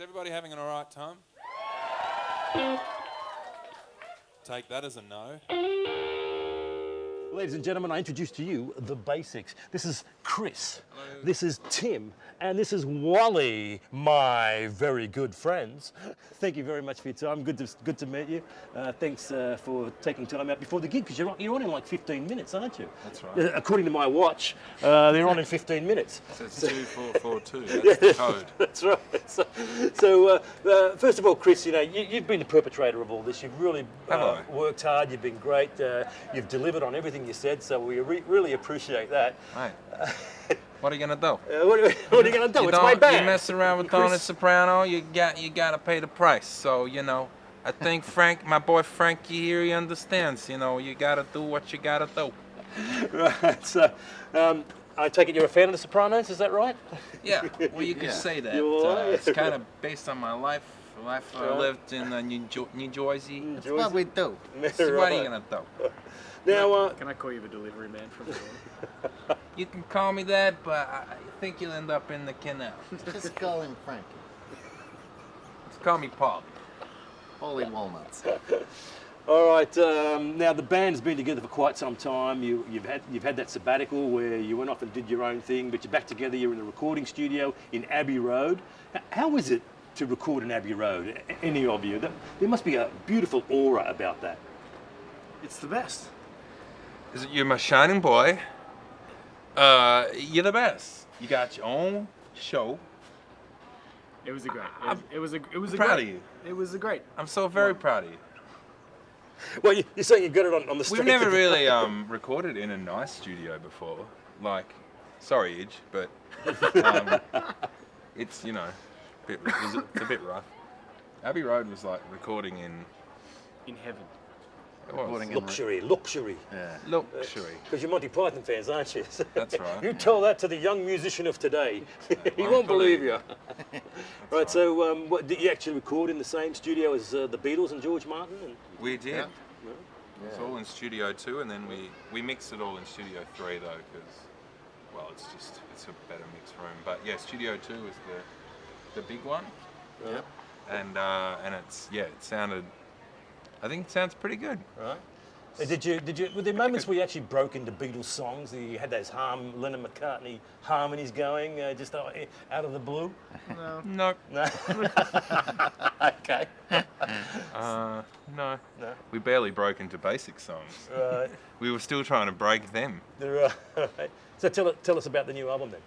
Is everybody having an all right time? Take that as a no. Ladies and gentlemen, I introduce to you the basics. This is Chris. Hello. This is Tim. And this is Wally, my very good friends. Thank you very much for your time. Good to meet you. Thanks for taking time out before the gig, because you're on in like 15 minutes, aren't you? That's right. According to my watch, they're on in 15 minutes. So it's 2442. That's the code. That's right. So first of all, Chris, you know, you've been the perpetrator of all this. You've really worked hard. You've been great. You've delivered on everything you said, so we really appreciate that. Mate, what are you going to do? What are you going to do? It's my band. You mess around with Tony Soprano, you got to pay the price. So, you know, I think Frank, my boy Frankie here, he understands. You know, you got to do what you got to do. Right. So, I take it you're a fan of The Sopranos, is that right? Yeah, well, you could say that. You are? It's kind of based on my life. I lived in New Jersey. New That's Jersey. what we do. Right. So what are you going to do? Now, Can I call you the delivery man from the corner? You can call me that, but I think you'll end up in the canal. Just call him Frankie. Just call me Paul. Holy walnuts. all right. Now the band's been together for quite some time. You've had that sabbatical where you went off and did your own thing, but you're back together. You're in the recording studio in Abbey Road. How is it to record in Abbey Road? Any of you? There must be a beautiful aura about that. It's the best. You're my shining boy. You're the best. You got your own show. It was a great. It was a proud great. of you. It was a great. I'm so very proud of you. Well, you're saying you got it on the street. We've never really recorded in a nice studio before. Like, sorry, Idge, but it's, you know, it's a bit rough. Abbey Road was like recording in heaven. It was. Luxury. Yeah. Luxury. Because you're Monty Python fans, aren't you? That's right. You tell that to the young musician of today. He won't believe you. Right, so did you actually record in the same studio as the Beatles and George Martin? We did. Yeah. It's all in Studio 2, and then we mixed it all in Studio 3 though, because, well, it's a better mix room. But yeah, Studio 2 is the big one. Yep. And it sounded. I think it sounds pretty good. Right. Were there moments where you actually broke into Beatles songs? You had those Lennon McCartney harmonies going just out of the blue? No. No. Okay. No. No. We barely broke into basic songs. Right. We were still trying to break them. Right. So tell us about the new album then.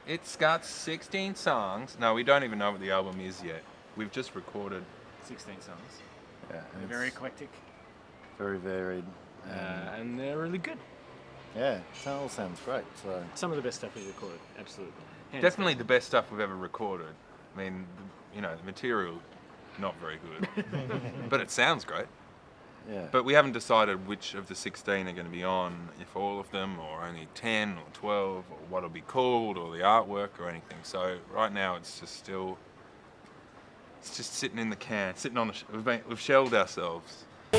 It's got 16 songs. No, we don't even know what the album is yet. We've just recorded. 16 songs. Yeah. They're And very it's eclectic. very varied. And they're really good. Yeah, it all sounds great. So Some of the best stuff we've recorded. Absolutely. Hands Definitely the best stuff we've ever recorded. I mean, the material, not very good, but it sounds great. yeah. But we haven't decided which of the 16 are going to be on, if all of them, or only 10 or 12, or what it'll be called, or the artwork, or anything. So right now it's just still, it's just sitting in the can, sitting on we've shelled ourselves. He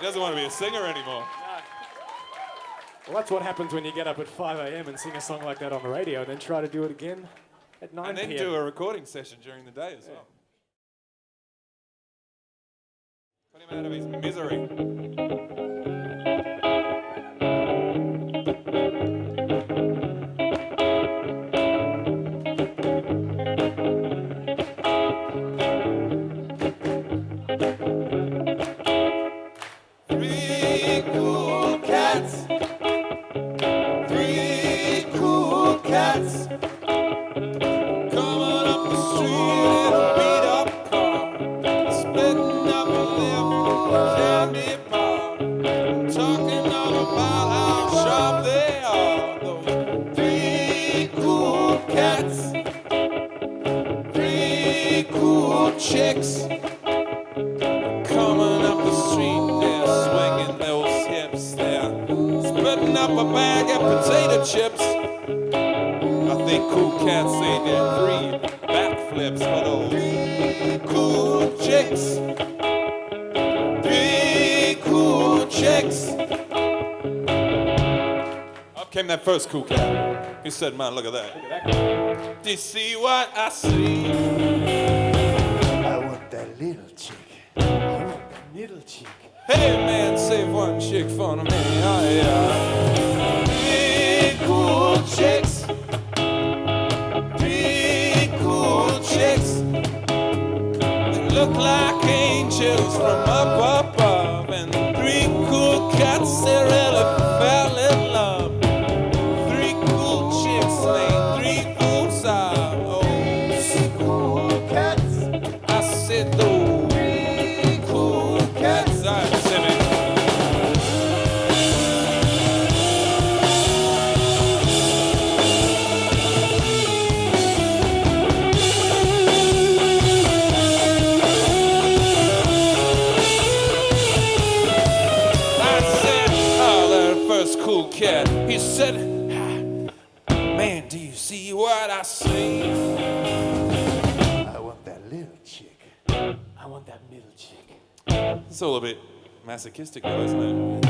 doesn't want to be a singer anymore. Well, that's what happens when you get up at 5 a.m. and sing a song like that on the radio and then try to do it again at 9 And then p.m. do a recording session during the day as well. Put him out of his misery. Three cool cats. Three cool cats. Coming up the street in a beat up car. Splitting up a left candy bar. Talking all about how sharp they are. Those three cool cats. Three cool chicks. Coming up the street, they're swinging those hips, they're splitting up a bag of potato chips. I think cool cats say they're three flips for those cool chicks. 3 cool chicks. Up came that first cool cat. He said, man, look at that. Do you see what I see? I want that little chick. I want that little chick. Hey, man, save one chick for me. Oh, yeah. 3 cool chicks. 3 cool chicks. They look like angels from up above. And 3 cool cats, they really fell in love. 3 cool chicks made 3 fools out. Oh, 3 cool cats. I said those 3 cool cats. I said it. I said, oh, that first cool cat. He said, man, do you see what I see? I want that little chick. I want that middle chick. It's all a bit masochistic though, isn't it?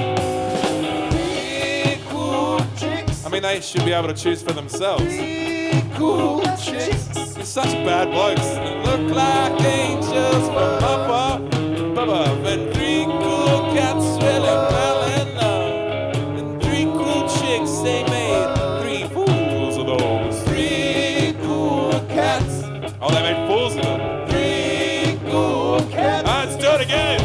3 cool chicks. I mean, they should be able to choose for themselves. 3 cool chicks. You're such bad blokes. They look like angels from up above. And 3 cool cats really fell in love. And 3 cool chicks, they made 3 fools of those. 3 cool cats. Oh, they made fools of them. 3 cool cats. Let's do it again.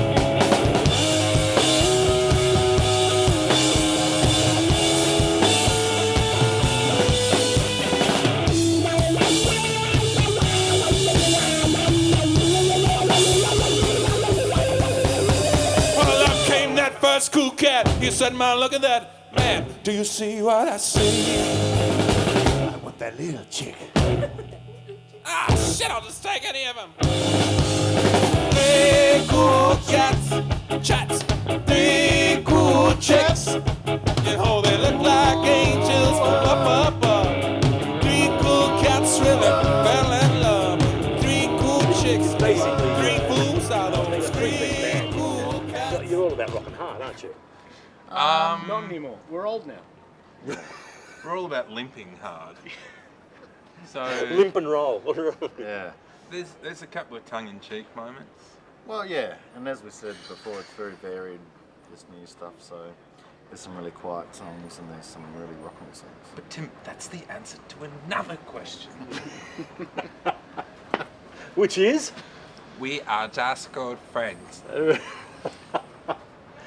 Well, up came that first cool cat. He said, man, look at that. Man, do you see what I see? I want that little chick. Ah, shit, I'll just take any of them. 3 cool cats, chats, 3 cool chicks. And oh, they look like angels from up above. 3 cool cats really fell in love. 3 cool chicks, Basically, 3 fools out of those. 3 cool cats. You're all about rock and hard, aren't you? Not anymore. We're old now. We're all about limping hard. So Limp and roll. Yeah. there's a couple of tongue-in-cheek moments. Well, yeah, and as we said before, it's very varied, this new stuff, so there's some really quiet songs and there's some really rocking songs. But Tim, that's the answer to another question. Which is? We are just good friends.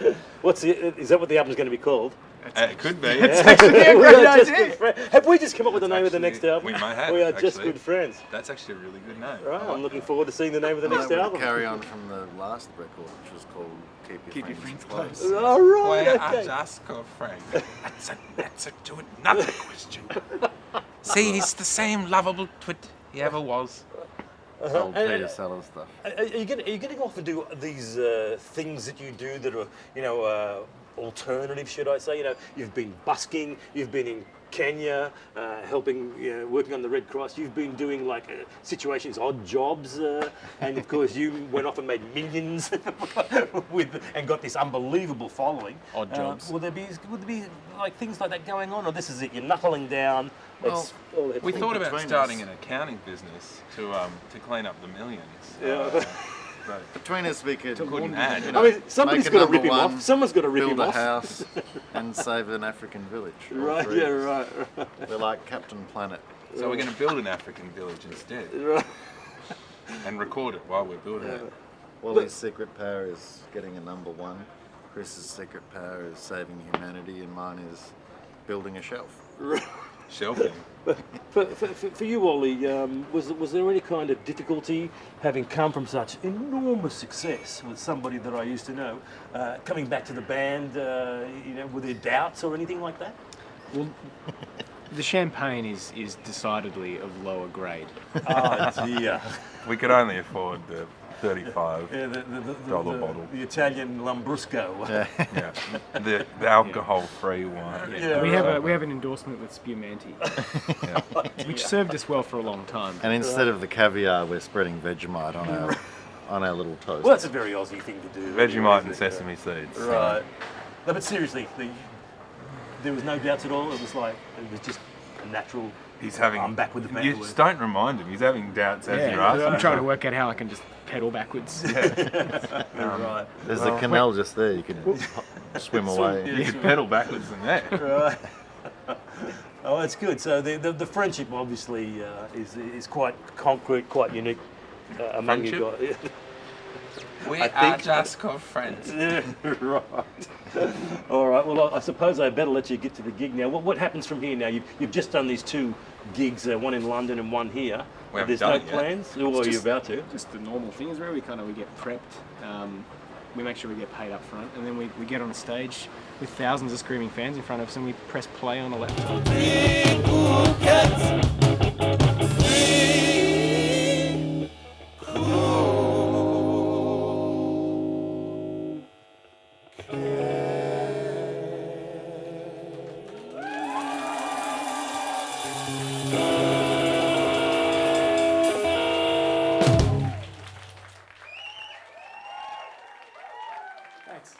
Is that what the album's going to be called? It could be. We are just good friends. Have we just come up with the name of the next actually- album? we might have, We are just actually. good friends. That's actually a really good name. Right, I I'm like looking that. forward to seeing the name of the next That would album. carry on from the last record, which was called Keep Your Friends Close. All right, We okay. are just good friends. That's an answer to another question. See, he's the same lovable twit he ever was. It's old Peter Sellers stuff. Are you getting off and do these things that you do that are, alternative, should I say? You've been busking, you've been in Kenya, helping, working on the Red Cross. You've been doing situations, odd jobs, and of course you went off and made millions and got this unbelievable following. Odd jobs. Would there be things like that going on, or this is it? You're knuckling down. That's all it We is. thought about between starting us- an accounting business to clean up the millions. Yeah. But Between us, we could couldn't add. I mean, somebody's make a got to rip him number off. one, Someone's got to rip build him a off. house and save an African village. all Right, three yeah, of us. right. We're like Captain Planet. So we're going to build an African village instead Right. and record it while we're building it. Wally's secret power is getting a number one. Chris's secret power is saving humanity, and mine is building a shelf. Shelving. For you, Ollie, was there any kind of difficulty having come from such enormous success with somebody that I used to know, coming back to the band, were there doubts or anything like that? Well, the champagne is decidedly of lower grade. Oh dear. We could only afford the $35 Yeah, bottle. the Italian Lambrusco. Yeah, the alcohol-free one. Yeah, We have an endorsement with Spumante, which served us well for a long time. And instead of the caviar, we're spreading Vegemite on our little toast. Well, that's a very Aussie thing to do. Vegemite and isn't it? sesame seeds. Right. No, but seriously, there was no doubts at all. It was just a natural. He's having. I'm back with the You band. just don't remind him. He's having doubts as you're Yeah, asking. I'm trying to work out how I can just pedal backwards. Right. There's a canal just there. You can swim away. You could pedal backwards in there. Right. Oh, that's good. So the friendship obviously is quite concrete, quite unique among you guys. We I are think- just good friends. Yeah, right. All right. Well, I suppose I better let you get to the gig now. What happens from here now? You've just done these 2 gigs, one in London and one here. We haven't There's done no it yet. plans, or are you about to? Just the normal things where we get prepped. We make sure we get paid up front, and then we get on a stage with thousands of screaming fans in front of us, and we press play on a laptop. Thanks.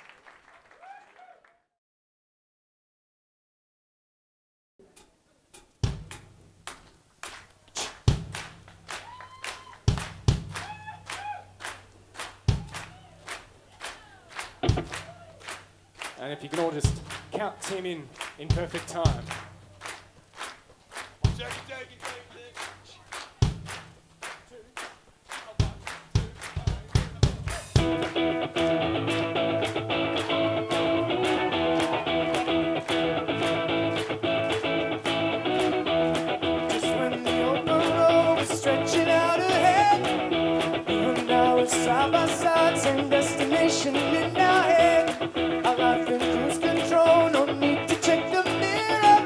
And if you can all just count Tim in perfect time. Just when the open road was stretching out ahead, you and I were side by side, same destination in our head. Our life in cruise control, no need to check the mirror.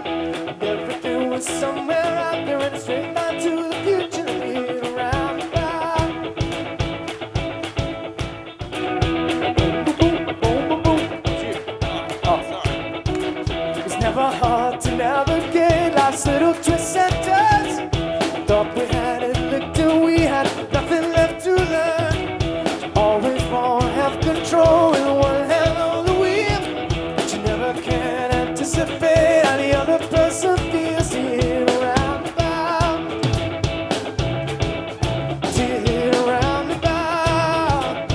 Everything was somewhere out there in a straight line to the future. Lead around about. It was never hard to navigate life's little twists and turns. Thought we had it licked and we had nothing left to learn. Always want to have control in one hand on the wheel, but you never can anticipate how the other person feels. To hit around about, to hit around about.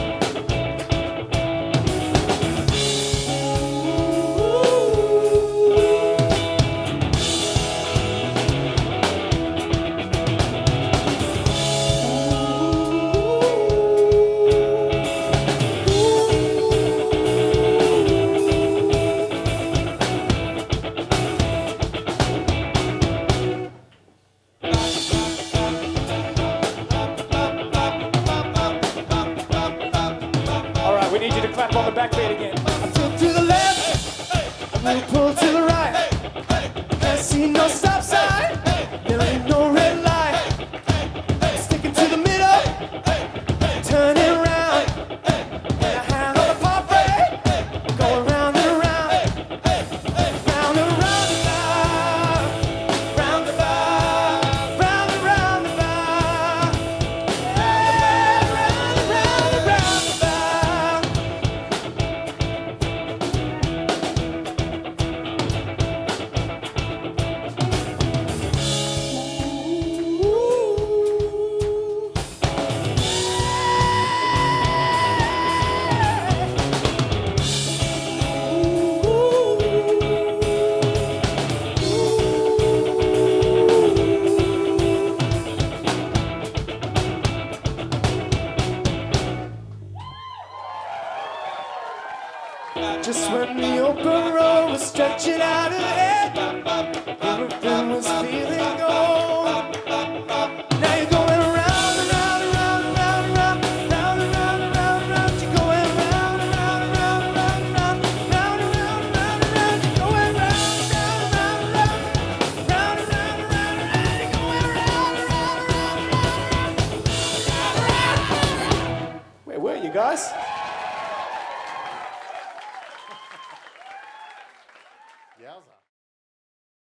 All right, we need you to clap on the backbeat again. I tilt to the left, I pull to the right. Can't see no stop sign, there ain't no red light. Sticking to the middle, turning around. And I hand on the pop brake, going round and around, round and round about, round about, round and round about, round and round and round about. Just when the open road was stretching out ahead.